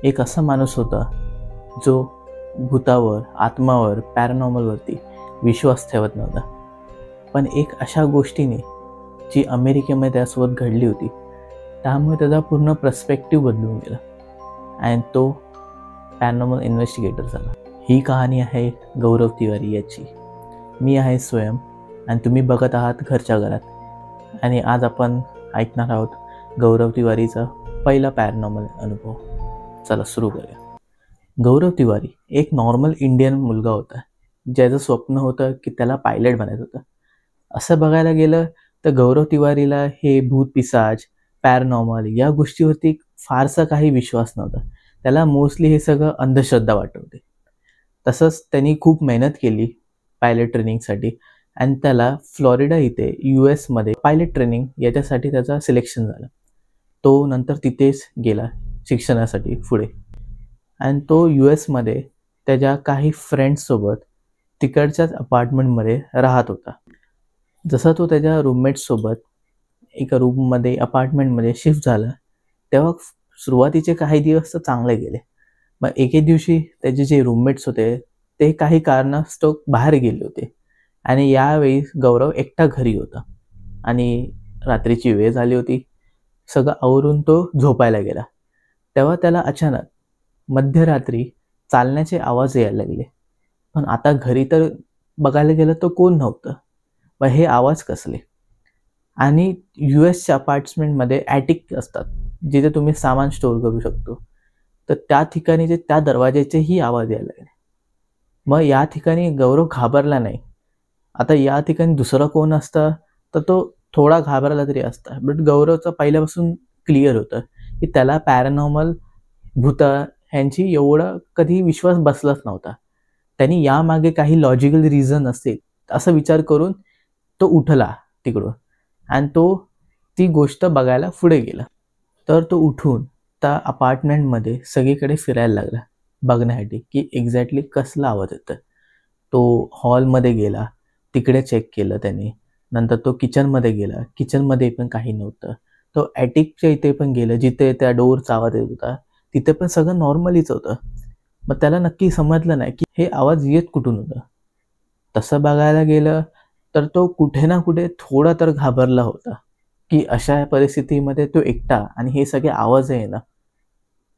एक असा माणूस होता जो भूतावर, आत्मावर, पॅरानॉर्मलवरती विश्वास ठेवत नव्हता. पण एक अशा गोष्टीने जी अमेरिकेमध्ये त्यासोबत घडली होती, त्यामुळे त्याचा पूर्ण पर्स्पेक्टिव्ह बदलून गेला आणि तो पॅरानॉर्मल इन्व्हेस्टिगेटर झाला. ही कहाणी आहे गौरव तिवारी याची. मी आहे स्वयं आणि तुम्ही बघत आहात घरच्या घरात. आणि आज आपण ऐकणार आहोत गौरव तिवारीचा पहिला पॅरानॉर्मल अनुभव. चला सुरू करूया. गौरव तिवारी एक नॉर्मल इंडियन मुलगा होता, ज्याचं स्वप्न होतं की त्याला पायलट बनायचं होतं. असं बघायला गेलं तर गौरव तिवारीला हे भूत पिसाच, पॅरानॉर्मल या गोष्टीवरती फारसा काही विश्वास नव्हता. त्याला मोस्टली हे सगळं अंधश्रद्धा वाटत होते. तसंच त्यांनी खूप मेहनत केली पायलट ट्रेनिंगसाठी आणि त्याला फ्लॉरिडा इथे US मध्ये पायलट ट्रेनिंग याच्यासाठी त्याचा सिलेक्शन झालं. तो नंतर तिथेच गेला शिक्षणासाठी पुढे आणि तो US मध्ये त्याच्या काही फ्रेंड्ससोबत तिकडच्याच अपार्टमेंटमध्ये राहत होता. जसा तो त्याच्या रूममेट्ससोबत एका रूममध्ये अपार्टमेंटमध्ये शिफ्ट झाला, तेव्हा सुरुवातीचे काही दिवस तर चांगले गेले. मग एके दिवशी त्याचे जे रूममेट्स होते ते काही कारणास्तव बाहेर गेले होते आणि यावेळी गौरव एकटा घरी होता आणि रात्रीची वेळ झाली होती. सगळं आवरून तो झोपायला गेला. तेव्हा त्याला अचानक मध्यरात्री चालण्याचे आवाज यायला लागले. पण आता घरी तर बघायला गेलं तर कोण नव्हतं. मग हे आवाज कसले? आणि US अपार्टमेंटमध्ये ॲटिक असतात, जिथे तुम्ही सामान स्टोअर करू शकतो. तर त्या ठिकाणी त्या दरवाजाचेही आवाज यायला लागले. मग या ठिकाणी गौरव घाबरला नाही. आता या ठिकाणी दुसरा कोण असता तर तो थोडा घाबरला तरी असता. बट गौरवचं पहिल्यापासून क्लिअर होतं की त्याला पॅरानॉर्मल, भूत ह्यांची एवढा कधी विश्वास बसलाच नव्हता. त्यांनी यामागे काही लॉजिकल रिझन असेल असा विचार करून तो उठला तिकडून आणि तो ती गोष्ट बघायला पुढे गेला. तर तो उठून त्या अपार्टमेंटमध्ये सगळीकडे फिरायला लागला बघण्यासाठी की एक्झॅक्टली कसला आवाज येतं. तो हॉलमध्ये गेला, तिकडे चेक केलं त्याने. नंतर तो किचनमध्ये गेला, किचनमध्ये पण काही नव्हतं. तो ॲटिकच्या इथे पण गेलं, जिथे त्या डोअरचा आवाज येत होता तिथे पण सगळं नॉर्मलीच होतं. मग त्याला नक्की समजलं नाही की हे आवाज येत कुठून होतं. तसं बघायला गेलं तर तो कुठे ना कुठे थोडा तर घाबरला होता की अशा परिस्थितीमध्ये तो एकटा आणि हे सगळे आवाज आहे ना.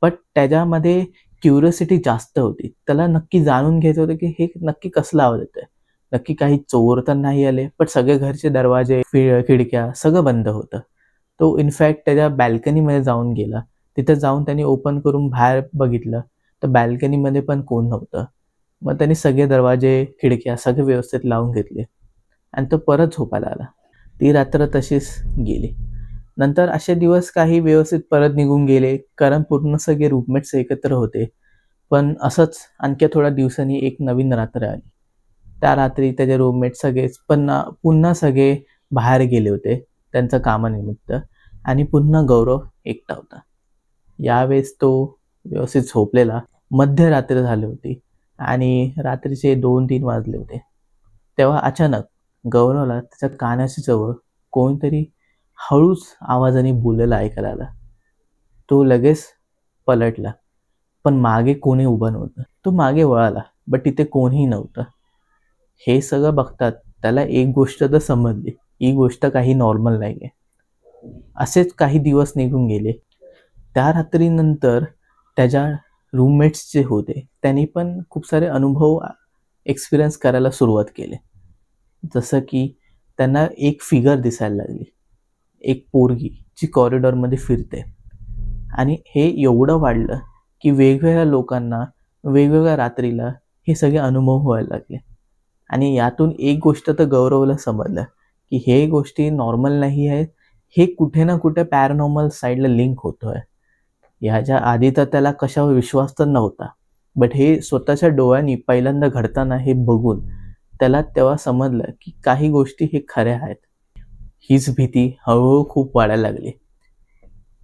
पण त्याच्यामध्ये क्युरियोसिटी जास्त होती. त्याला नक्की जाणून घ्यायचं होतं की हे नक्की कसला आवाज येतोय. नक्की काही चोर तर नाही आले, पण सगळे घरचे दरवाजे, खिडक्या सगळं बंद होतं. तो इनफॅक्ट त्याच्या बॅल्कनीमध्ये जाऊन गेला. तिथे जाऊन त्यांनी ओपन करून बाहेर बघितलं तर बॅल्कनीमध्ये पण कोण नव्हतं. मग त्यांनी सगळे दरवाजे, खिडक्या सगळे व्यवस्थित लावून घेतले आणि तो परत झोपायला आला. ती रात्र तशीच गेली. नंतर असे दिवस काही व्यवस्थित परत निघून गेले, कारण पूर्ण सगळे रूममेट्स एकत्र होते. पण असंच आणखी थोड्या दिवसांनी एक नवीन रात्र आली. त्या रात्री त्याचे रूममेट सगळेच पुन्हा सगळे बाहेर गेले होते त्यांच्या कामानिमित्त आणि पुन्हा गौरव एकटा होता. यावेळेस तो व्यवस्थित झोपलेला. मध्यरात्र झाली होती आणि रात्रीचे 2-3 वाजले होते. तेव्हा अचानक गौरवला त्याच्या कानाच्या जवळ कोणतरी हळूच आवाजाने बोललेलं ऐकायला आलं. तो लगेच पलटला, पण मागे कोणी उभं नव्हतं. तो मागे वळाला, बट तिथे कोणीही नव्हतं. हे सगळं बघतात त्याला एक गोष्ट तर समजली, ही गोष्ट काही नॉर्मल नाही आहे. असेच काही दिवस निघून गेले. त्या रात्रीनंतर त्याच्या रूममेट्स जे होते त्यांनी पण खूप सारे अनुभव एक्सपिरियन्स करायला सुरुवात केले. जसं की त्यांना एक फिगर दिसायला लागली, एक पोरगी जी कॉरिडॉरमध्ये फिरते. आणि हे एवढं वाढलं की वेगवेगळ्या लोकांना वेगवेगळ्या रात्रीला हे सगळे अनुभव व्हायला लागले. आणि यातून एक गोष्ट तर गौरवला समजलं की हे गोष्टी नॉर्मल नाही आहेत, हे कुठे ना कुठे पॅरानॉर्मल साईडला लिंक होतोय. ह्याच्या आधी तर त्याला कशावर विश्वास तर नव्हता, बट हे स्वतःच्या डोळ्यांनी पहिल्यांदा घडताना हे बघून त्याला तेव्हा समजलं की काही गोष्टी हे खऱ्या आहेत. हीच भीती हळूहळू खूप वाढायला लागली.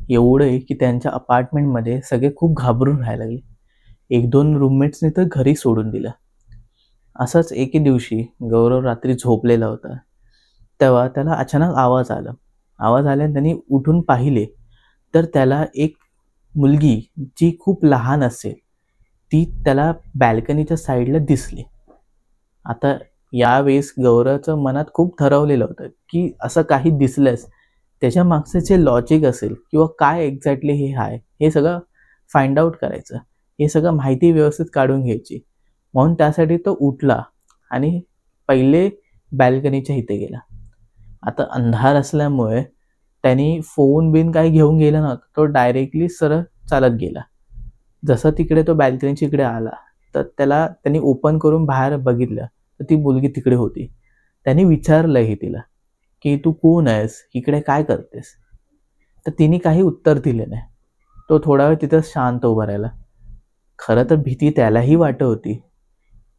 एवढं की त्यांच्या अपार्टमेंटमध्ये सगळे खूप घाबरून राहायला लागले. 1-2 रूममेट्सने तर घरी सोडून दिलं. असंच एके दिवशी गौरव रात्री झोपलेला होता. तेव्हा त्याला अचानक आवाज आला. आवाज आल्याने त्यांनी उठून पाहिले तर त्याला एक मुलगी जी खूप लहान असेल ती त्याला बॅल्कनीच्या साईडला दिसली. आता यावेळेस गौरवचं मनात खूप ठरवलेलं होतं की असं काही दिसलंच त्याच्या मागचं जे लॉजिक असेल किंवा काय एक्झॅक्टली हे आहे हे सगळं फाइंड आउट करायचं, हे सगळं माहिती व्यवस्थित काढून घ्यायची. म्हणून त्यासाठी तो उठला आणि पहिले बॅल्कनीच्या इथे गेला. आता अंधार असल्यामुळे त्यांनी फोन बिन काही घेऊन गेला नव्हता, तो डायरेक्टली सरळ चालत गेला. जसं तिकडे तो बॅल्कनीच्या इकडे आला तर त्यांनी ओपन करून बाहेर बघितलं तर ती मुलगी तिकडे होती. त्यांनी विचारलंही तिला की तू कोण आहेस, इकडे काय करतेस? तर तिने काही उत्तर दिले नाही. तो थोडा वेळ तिथं शांत उभा राहिला. खरं तर भीती त्यालाही वाटत होती,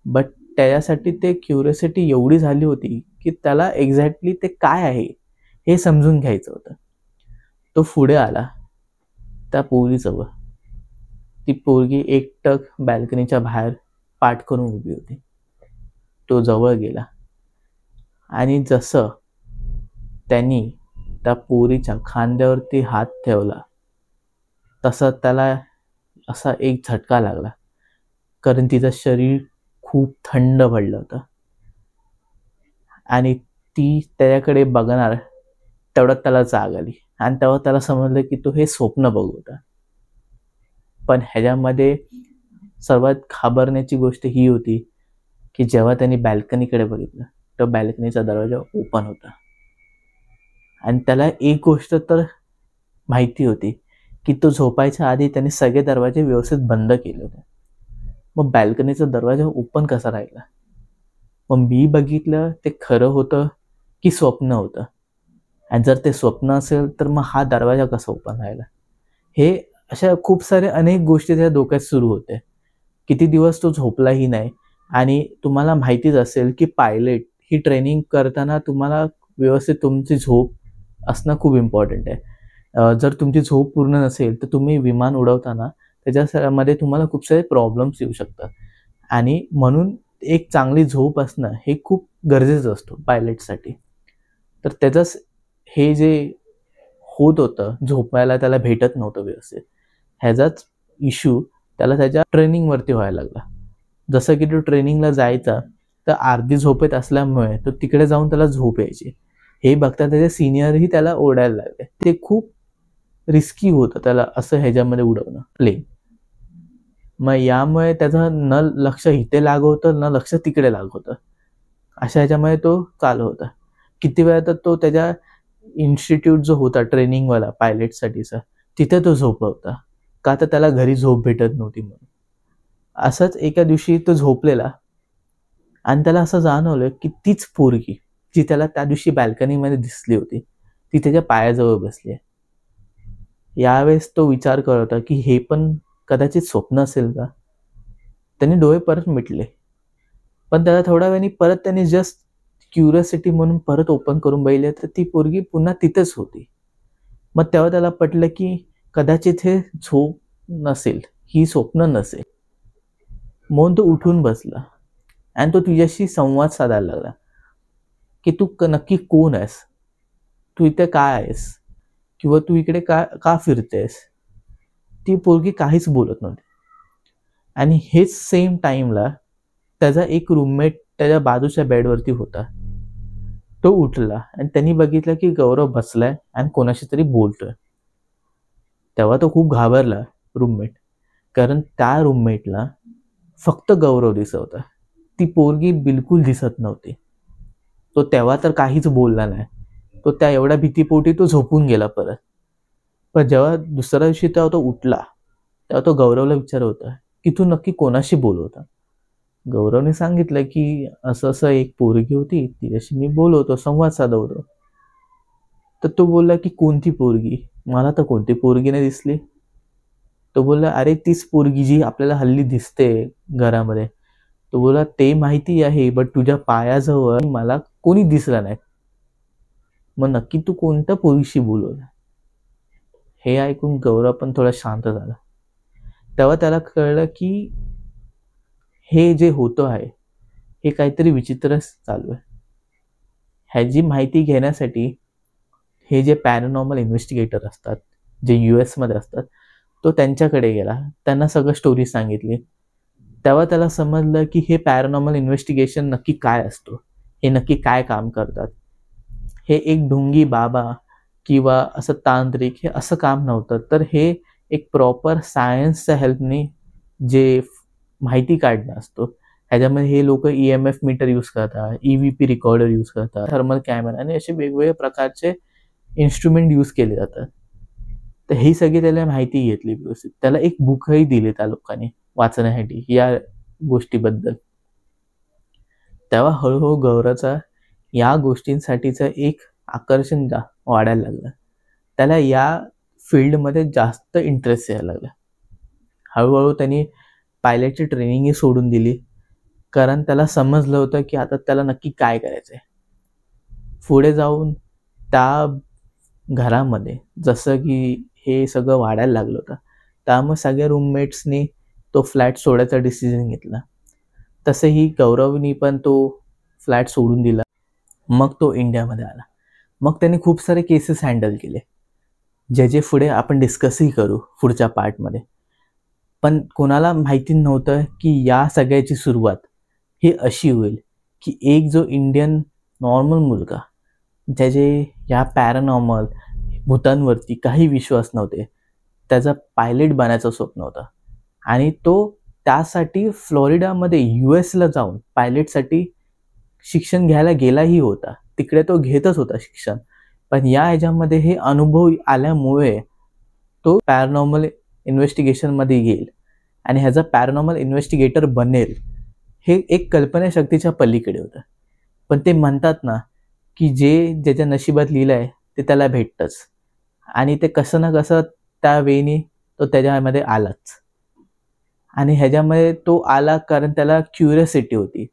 बट त्याच्यासाठी ते क्युरिओसिटी एवढी झाली होती की त्याला एक्झॅक्टली ते काय आहे हे समजून घ्यायचं होतं. तो पुढे आला त्या पोरीजवळ. ती पोरगी एकटक बॅल्कनीच्या बाहेर पाठ करून उभी होती. तो जवळ गेला आणि जसं त्यांनी त्या पोरीच्या खांद्यावरती हात ठेवला तसं त्याला असा एक झटका लागला, कारण तिचं शरीर खूप थंड पडलं होतं. आणि ती त्याच्याकडे बघणार तेवढ्यात त्याला जाग आली आणि तेव्हा त्याला समजलं की तो हे स्वप्न बघत होता. पण ह्याच्यामध्ये सर्वात घाबरण्याची गोष्ट ही होती की जेव्हा त्यांनी बॅल्कनीकडे बघितलं तर बॅल्कनीचा दरवाजा ओपन होता. आणि त्याला एक गोष्ट तर माहिती होती की तो झोपायच्या आधी त्याने सगळे दरवाजे व्यवस्थित बंद केले होते. मग बॅल्कनीचा दरवाजा ओपन कसा राहिला? मग मी बघितलं ते खरं होतं की स्वप्न होतं? आणि जर ते स्वप्न असेल तर मग हा दरवाजा कसा ओपन राहिला? हे अशा खूप साऱ्या अनेक गोष्टी त्याच्या डोक्यात सुरू होते. किती दिवस तो झोपलाही नाही. आणि तुम्हाला माहितीच असेल की पायलट ही ट्रेनिंग करताना तुम्हाला व्यवस्थित तुमची झोप असणं खूप इम्पॉर्टंट आहे. जर तुमची झोप पूर्ण नसेल तर तुम्ही विमान उडवताना त्याच्यामध्ये तुम्हाला खूप सारे प्रॉब्लेम्स येऊ शकतात. आणि म्हणून एक चांगली झोप असणं हे खूप गरजेचं असतं पायलटसाठी. तर त्याचंच हे जे होत होतं, झोपायला त्याला भेटत नव्हतं व्यवस्थित, ह्याचाच इश्यू त्याला त्याच्या ट्रेनिंगवरती व्हायला लागला. जसं की तो ट्रेनिंगला जायचा तर अर्धी झोपेत असल्यामुळे तो तिकडे जाऊन त्याला झोप यायची. हे बघता त्याचे सिनियरही त्याला ओरडायला लागले. ते खूप रिस्की होतं त्याला असं ह्याच्यामध्ये उडवणं प्लेन. मग यामुळे त्याचं न लक्ष इथे लागत होतं न लक्ष तिकडे लागत होतं. अशा ह्याच्यामध्ये तो चालू होता. किती वेळा तर तो त्याच्या इन्स्टिट्यूट जो होता ट्रेनिंगवाला पायलटसाठीचा तिथे तो झोपला होता, का तर त्याला घरी झोप भेटत नव्हती म्हणून. असंच एका दिवशी तो झोपलेला आणि त्याला असं जाणवलं की तीच पोरगी जी त्याला त्या दिवशी बॅल्कनीमध्ये दिसली होती ती त्याच्या पायाजवळ बसली आहे. यावेळेस तो विचार करत होता की हे पण कदाचित स्वप्न असेल का? त्याने डोळे परत मिटले, पण त्याला थोड्या वेळाने परत त्याने जस्ट क्युरिओसिटी म्हणून परत ओपन करून बघितले तर ती पोरगी पुन्हा तिथेच होती. मग तेव्हा त्याला पटलं की कदाचित हे झोप नसेल, ही स्वप्न नसेल. म्हणून तो उठून बसला आणि तो तुझ्याशी संवाद साधायला लागला की तू नक्की कोण आहेस, तू इथे काय आहेस, किंवा तू इकडे का का फिरतेस? ती पोरगी काहीच बोलत नव्हती. आणि हेच सेम टाईमला त्याचा एक रूममेट त्याच्या बाजूच्या बेडवरती होता. तो उठला आणि त्यांनी बघितलं की गौरव बसलाय आणि कोणाशी तरी बोलतोय. तेव्हा तो खूप घाबरला रूममेट, कारण त्या रूममेटला फक्त गौरव दिसत होता. ती पोरगी बिलकुल दिसत नव्हती. तो तेव्हा तर काहीच बोलला नाही. तो त्या एवढ्या भीतीपोटी तो झोपून गेला परत. पण जेव्हा दुसऱ्या दिवशी तेव्हा तो उठला तेव्हा तो गौरवला विचारत होता की तू नक्की कोणाशी बोलत होता? गौरवने सांगितलं की असं असं एक पोरगी होती, तिच्याशी मी बोलवतो, संवाद साधवतो. तर तो बोलला की कोणती पोरगी? मला तर कोणती पोरगी नाही दिसली. तो बोलला अरे तीच पोरगी जी आपल्याला हल्ली दिसते घरामध्ये. तो बोलला ते माहिती आहे, बट तुझ्या पायाजवळ मला कोणी दिसलं नाही. मग नक्की तू कोणत्या पोरीशी बोलवलं? हे ऐकून गौरव पण थोडा शांत झाला. तेव्हा त्याला कळलं की हे जे होतं आहे हे काहीतरी विचित्रच चालू आहे. ह्याची माहिती घेण्यासाठी हे जे पॅरानॉर्मल इन्व्हेस्टिगेटर असतात, जे US मध्ये असतात, तो त्यांच्याकडे गेला, त्यांना सगळं स्टोरी सांगितली. तेव्हा त्याला समजलं की हे पॅरानॉर्मल इन्व्हेस्टिगेशन नक्की काय असतो, हे नक्की काय काम करतात. हे एक ढोंगी बाबा किंवा असं तांत्रिक हे असं काम नव्हतं, तर हे एक प्रॉपर सायन्सच्या हेल्पने जे माहिती काढणं असतो. ह्याच्यामध्ये हे लोक EMF मीटर यूज करतात, EVP रेकॉर्डर यूज करतात, थर्मल कॅमेरा आणि असे वेगवेगळे प्रकारचे इन्स्ट्रुमेंट यूज केले जातात. तर ही सगळी त्याला माहिती घेतली व्यवस्थित. त्याला एक बुकही दिले त्या लोकांनी वाचण्यासाठी या गोष्टीबद्दल. तेव्हा हळूहळू गौरवचा या गोष्टींसाठीचं एक आकर्षण वाढायला लागलं. त्याला या फील्डमध्ये जास्त इंटरेस्ट यायला लागला. हळूहळू त्यांनी पायलटची ट्रेनिंगही सोडून दिली, कारण त्याला समजलं होतं की आता त्याला नक्की काय करायचं आहे. पुढे जाऊन त्या घरामध्ये जसं की हे सगळं वाढायला लागलं होतं, त्यामुळे सगळ्या रूममेट्सनी तो फ्लॅट सोडायचा डिसिजन घेतला. तसंही गौरवनी पण तो फ्लॅट सोडून दिला. मग तो इंडियामध्ये आला. मग त्याने खूप सारे केसेस हँडल केले, जे पुढे आपण डिस्कसही करू पुढच्या पार्टमध्ये. पण कोणाला माहिती नव्हतं की या सगळ्याची सुरुवात ही अशी होईल की एक जो इंडियन नॉर्मल मुलगा, ज्याचे या पॅरानॉर्मल भूतांवरती काही विश्वास नव्हते, त्याचा पायलट बनायचं स्वप्न होतं. आणि तो त्यासाठी फ्लोरिडामध्ये US जाऊन पायलटसाठी शिक्षण घ्यायला गेलाही होता. तिकडे तो घेतच होता शिक्षण. पण या ह्याच्यामध्ये हे अनुभव आल्यामुळे तो पॅरानॉर्मल इन्व्हेस्टिगेशनमध्ये येईल आणि ह्याचा पॅरानॉर्मल इन्व्हेस्टिगेटर बनेल, हे एक कल्पनाशक्तीच्या पलीकडे होतं. पण ते म्हणतात ना की जे ज्याच्या नशिबात लिहिलं आहे ते त्याला भेटतंच. आणि ते कसं ना कसं त्या वेळी तो त्याच्यामध्ये आलाच. आणि ह्याच्यामध्ये तो आला कारण त्याला क्युरियोसिटी होती.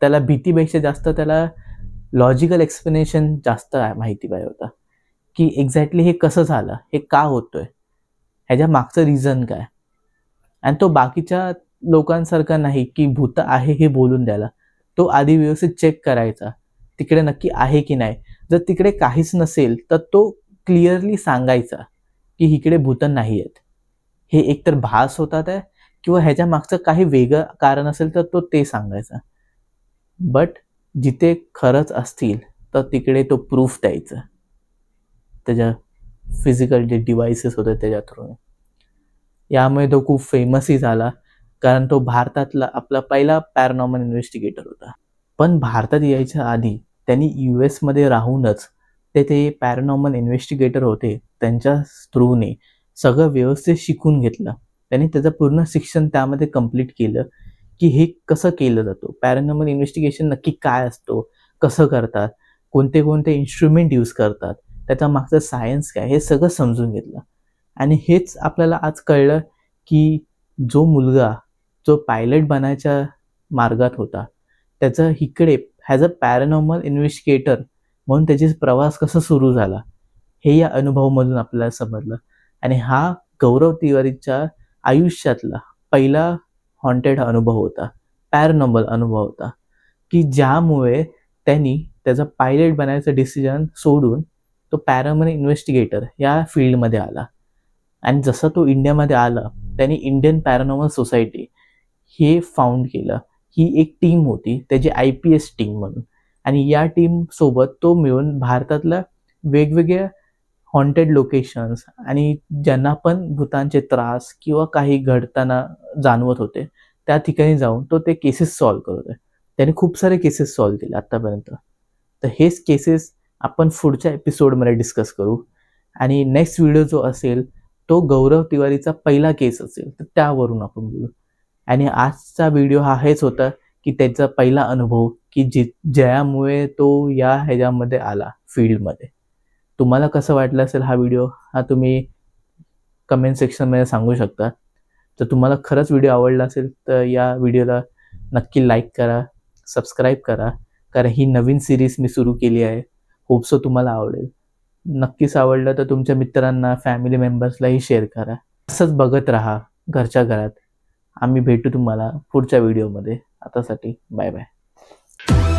त्याला भीतीपेक्षा जास्त त्याला लॉजिकल एक्सप्लेनेशन जास्त माहिती पाहिजे होता की एक्झॅक्टली हे कसं झालं, हे का होतोय, ह्याच्या मागचं रिझन काय. आणि तो बाकीच्या लोकांसारखा नाही की भूत आहे हे बोलून द्यायला. तो आधी व्यवस्थित चेक करायचा तिकडे नक्की आहे की नाही. जर तिकडे काहीच नसेल तर तो क्लिअरली सांगायचा की इकडे भूत नाही आहेत. हे एकतर भास होतात आहे किंवा ह्याच्या मागचं काही वेगळं कारण असेल तर तो ते सांगायचा. बट जिथे खरंच असतील तर तिकडे तो प्रूफ द्यायचा त्याच्या फिजिकल जे डिव्हाइसेस होते त्याच्या थ्रू. यामुळे तो खूप फेमसही झाला, कारण तो भारतातला आपला पहिला पॅरानॉर्मल इन्व्हेस्टिगेटर होता. पण भारतात यायच्या आधी त्यांनी US राहूनच ते पॅरानॉर्मल इन्व्हेस्टिगेटर होते त्यांच्या थ्रूने सगळं व्यवस्थित शिकून घेतलं. त्यांनी त्याचं पूर्ण शिक्षण त्यामध्ये कंप्लीट केलं की हे कसं केलं जातं, पॅरानॉर्मल इन्व्हेस्टिगेशन नक्की काय असतो, कसं करतात, कोणते कोणते इन्स्ट्रुमेंट यूज करतात, त्याच्या मागचं सायन्स काय, हे सगळं समजून घेतलं. आणि हेच आपल्याला आज कळलं की जो मुलगा जो पायलट बनायच्या मार्गात होता, त्याचं इकडे ॲज अ पॅरानॉर्मल इन्व्हेस्टिगेटर म्हणून त्याची प्रवास कसा सुरू झाला, हे या अनुभवामधून आपल्याला समजलं. आणि हा गौरव तिवारीच्या आयुष्यातला पहिला हॉन्टेड अनुभव होता, पॅरानॉर्मल अनुभव होता, की ज्यामुळे त्यांनी त्याचा पायलट बनायचं डिसिजन सोडून तो पॅरानॉर्मल इन्व्हेस्टिगेटर या फील्डमध्ये आला. आणि जसं तो इंडियामध्ये आला त्यांनी इंडियन पॅरानॉर्मल सोसायटी हे फाउंड केलं. ही एक टीम होती त्याची IPS टीम म्हणून. आणि या टीमसोबत तो मिळून भारतातल्या वेगवेगळ्या हॉन्टेड लोकेशन्स आणि ज्यांना पण भूतांचे त्रास किंवा काही घडताना जाणवत होते त्या ठिकाणी जाऊन तो ते केसेस सॉल्व्ह करत आहे. त्याने खूप सारे केसेस सॉल्व्ह केले आत्तापर्यंत. तर हेच केसेस आपण पुढच्या एपिसोडमध्ये डिस्कस करू. आणि नेक्स्ट व्हिडिओ जो असेल तो गौरव तिवारीचा पहिला केस असेल, तर त्यावरून आपण बोलू. आणि आजचा व्हिडिओ हेच होता की त्याचा पहिला अनुभव की ज्यामुळे तो या ह्याच्यामध्ये आला फील्डमध्ये. तुम्हाला कसं वाटलं असेल हा व्हिडिओ, हा तुम्ही कमेंट सेक्शनमध्ये सांगू शकता. जर तुम्हाला खरंच व्हिडिओ आवडला असेल तर या व्हिडिओला नक्की लाईक करा, सबस्क्राईब करा, कारण ही नवीन सिरीज मी सुरू केली आहे. होप सो तुम्हाला आवडेल. नक्कीच आवडलं तर तुमच्या मित्रांना, फॅमिली मेंबर्सलाही शेअर करा. असंच बघत राहा घरच्या घरात. आम्ही भेटू तुम्हाला पुढच्या व्हिडिओमध्ये. आतासाठी बाय बाय.